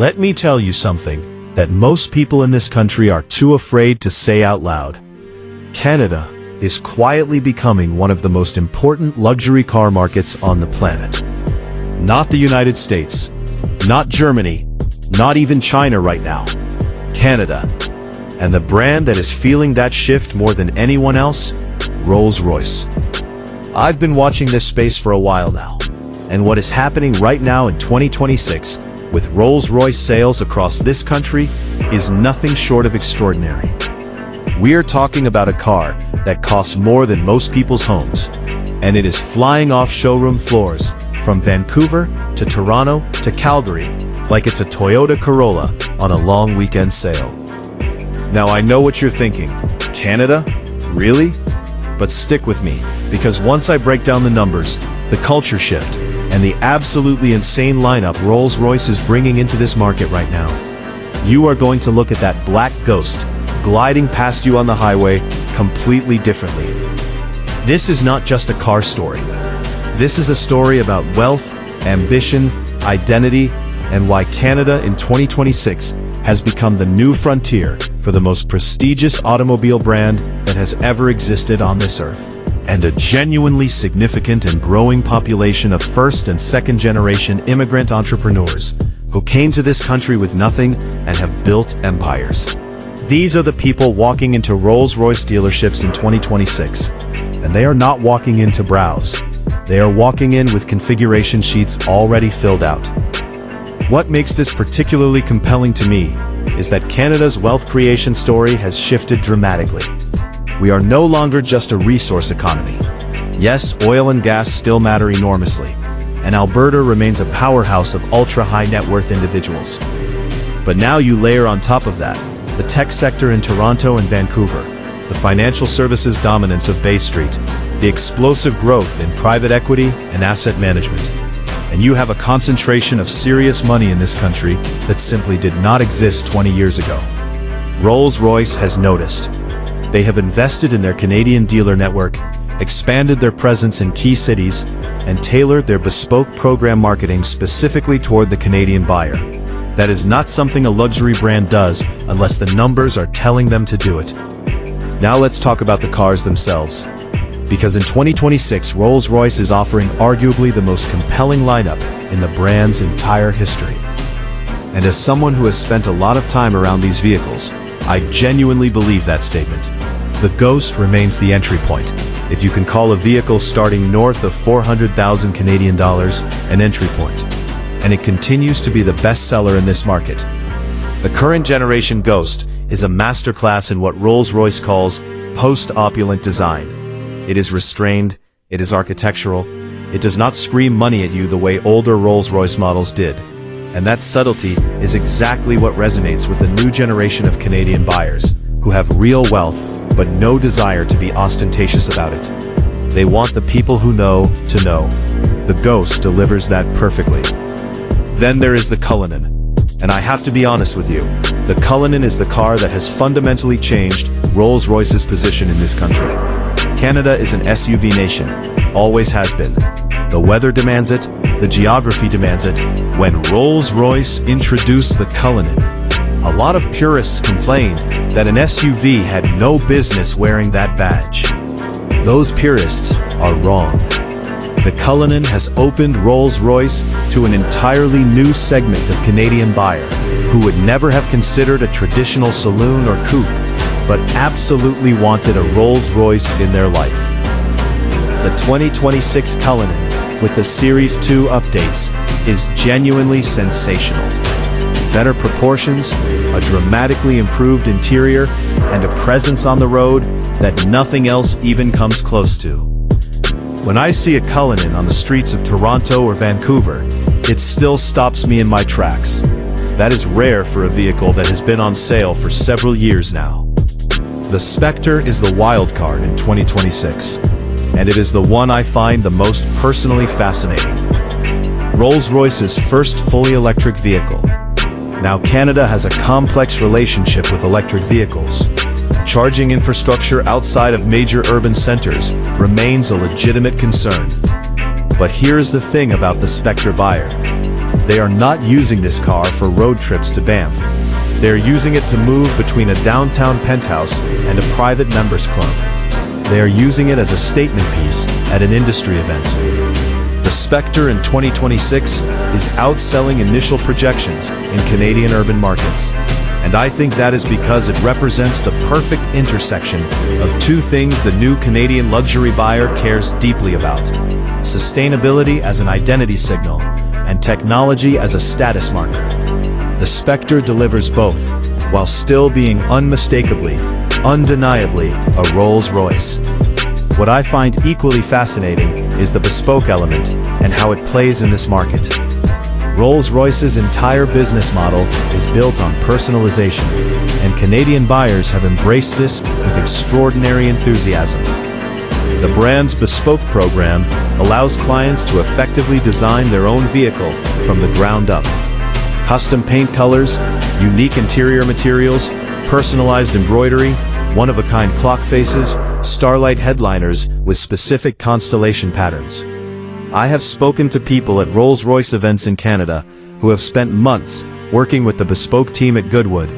Let me tell you something that most people in this country are too afraid to say out loud. Canada is quietly becoming one of the most important luxury car markets on the planet. Not the United States, not Germany, not even China right now. Canada. And the brand that is feeling that shift more than anyone else? Rolls-Royce. I've been watching this space for a while now, and what is happening right now in 2026 with Rolls-Royce sales across this country is nothing short of extraordinary. We're talking about a car that costs more than most people's homes, and it is flying off showroom floors from Vancouver to Toronto to Calgary like it's a Toyota Corolla on a long weekend sale. Now I know what you're thinking. Canada? Really? But stick with me, because once I break down the numbers, the culture shift, and the absolutely insane lineup Rolls-Royce is bringing into this market right now, you are going to look at that black Ghost gliding past you on the highway completely differently. This is not just a car story. This is a story about wealth, ambition, identity, and why Canada in 2026 has become the new frontier for the most prestigious automobile brand that has ever existed on this earth, and a genuinely significant and growing population of first and second generation immigrant entrepreneurs who came to this country with nothing and have built empires. These are the people walking into Rolls-Royce dealerships in 2026, and they are not walking in to browse. They are walking in with configuration sheets already filled out. What makes this particularly compelling to me is that Canada's wealth creation story has shifted dramatically. We are no longer just a resource economy. Yes, oil and gas still matter enormously, and Alberta remains a powerhouse of ultra-high net worth individuals. But now you layer on top of that the tech sector in Toronto and Vancouver, the financial services dominance of Bay Street, the explosive growth in private equity and asset management. And you have a concentration of serious money in this country that simply did not exist 20 years ago. Rolls-Royce has noticed. They have invested in their Canadian dealer network, expanded their presence in key cities, and tailored their bespoke program marketing specifically toward the Canadian buyer. That is not something a luxury brand does unless the numbers are telling them to do it. Now let's talk about the cars themselves. Because in 2026, Rolls-Royce is offering arguably the most compelling lineup in the brand's entire history. And as someone who has spent a lot of time around these vehicles, I genuinely believe that statement. The Ghost remains the entry point, if you can call a vehicle starting north of 400,000 Canadian dollars an entry point. And it continues to be the best seller in this market. The current generation Ghost is a masterclass in what Rolls-Royce calls post-opulent design. It is restrained, it is architectural, it does not scream money at you the way older Rolls-Royce models did. And that subtlety is exactly what resonates with the new generation of Canadian buyers, who have real wealth but no desire to be ostentatious about it. They want the people who know to know. The Ghost delivers that perfectly. Then there is the Cullinan. And I have to be honest with you, the Cullinan is the car that has fundamentally changed Rolls-Royce's position in this country. Canada is an SUV nation, always has been. The weather demands it, the geography demands it. When Rolls-Royce introduced the Cullinan, a lot of purists complained that an SUV had no business wearing that badge. Those purists are wrong. The Cullinan has opened Rolls-Royce to an entirely new segment of Canadian buyer who would never have considered a traditional saloon or coupe, but absolutely wanted a Rolls-Royce in their life. The 2026 Cullinan, with the Series II updates, is genuinely sensational. Better proportions, a dramatically improved interior, and a presence on the road that nothing else even comes close to. When I see a Cullinan on the streets of Toronto or Vancouver, it still stops me in my tracks. That is rare for a vehicle that has been on sale for several years now. The Spectre is the wild card in 2026, and it is the one I find the most personally fascinating. Rolls-Royce's first fully electric vehicle. Now Canada has a complex relationship with electric vehicles. Charging infrastructure outside of major urban centers remains a legitimate concern. But here's the thing about the Spectre buyer. They are not using this car for road trips to Banff. They are using it to move between a downtown penthouse and a private members club. They are using it as a statement piece at an industry event. The Spectre in 2026 is outselling initial projections in Canadian urban markets. And I think that is because it represents the perfect intersection of two things the new Canadian luxury buyer cares deeply about: sustainability as an identity signal and technology as a status marker. The Spectre delivers both, while still being unmistakably, undeniably a Rolls-Royce. What I find equally fascinating is the bespoke element and how it plays in this market. Rolls-Royce's entire business model is built on personalization, and Canadian buyers have embraced this with extraordinary enthusiasm. The brand's bespoke program allows clients to effectively design their own vehicle from the ground up. Custom paint colors, unique interior materials, personalized embroidery, one-of-a-kind clock faces, starlight headliners with specific constellation patterns. I have spoken to people at Rolls-Royce events in Canada who have spent months working with the bespoke team at Goodwood,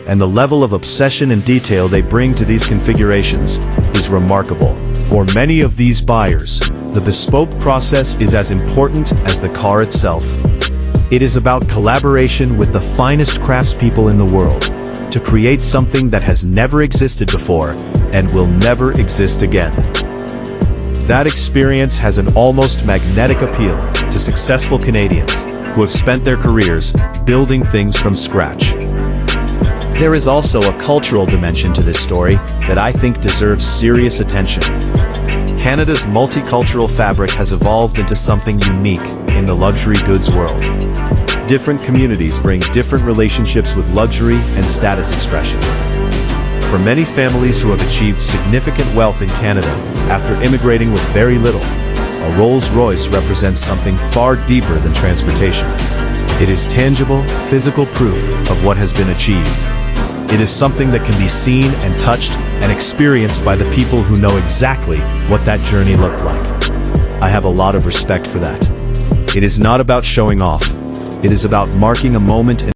and the level of obsession and detail they bring to these configurations is remarkable. For many of these buyers, the bespoke process is as important as the car itself. It is about collaboration with the finest craftspeople in the world to create something that has never existed before and will never exist again. That experience has an almost magnetic appeal to successful Canadians who have spent their careers building things from scratch. There is also a cultural dimension to this story that I think deserves serious attention. Canada's multicultural fabric has evolved into something unique in the luxury goods world. Different communities bring different relationships with luxury and status expression. For many families who have achieved significant wealth in Canada after immigrating with very little, a Rolls-Royce represents something far deeper than transportation. It is tangible, physical proof of what has been achieved. It is something that can be seen and touched and experienced by the people who know exactly what that journey looked like. I have a lot of respect for that. It is not about showing off. It is about marking a moment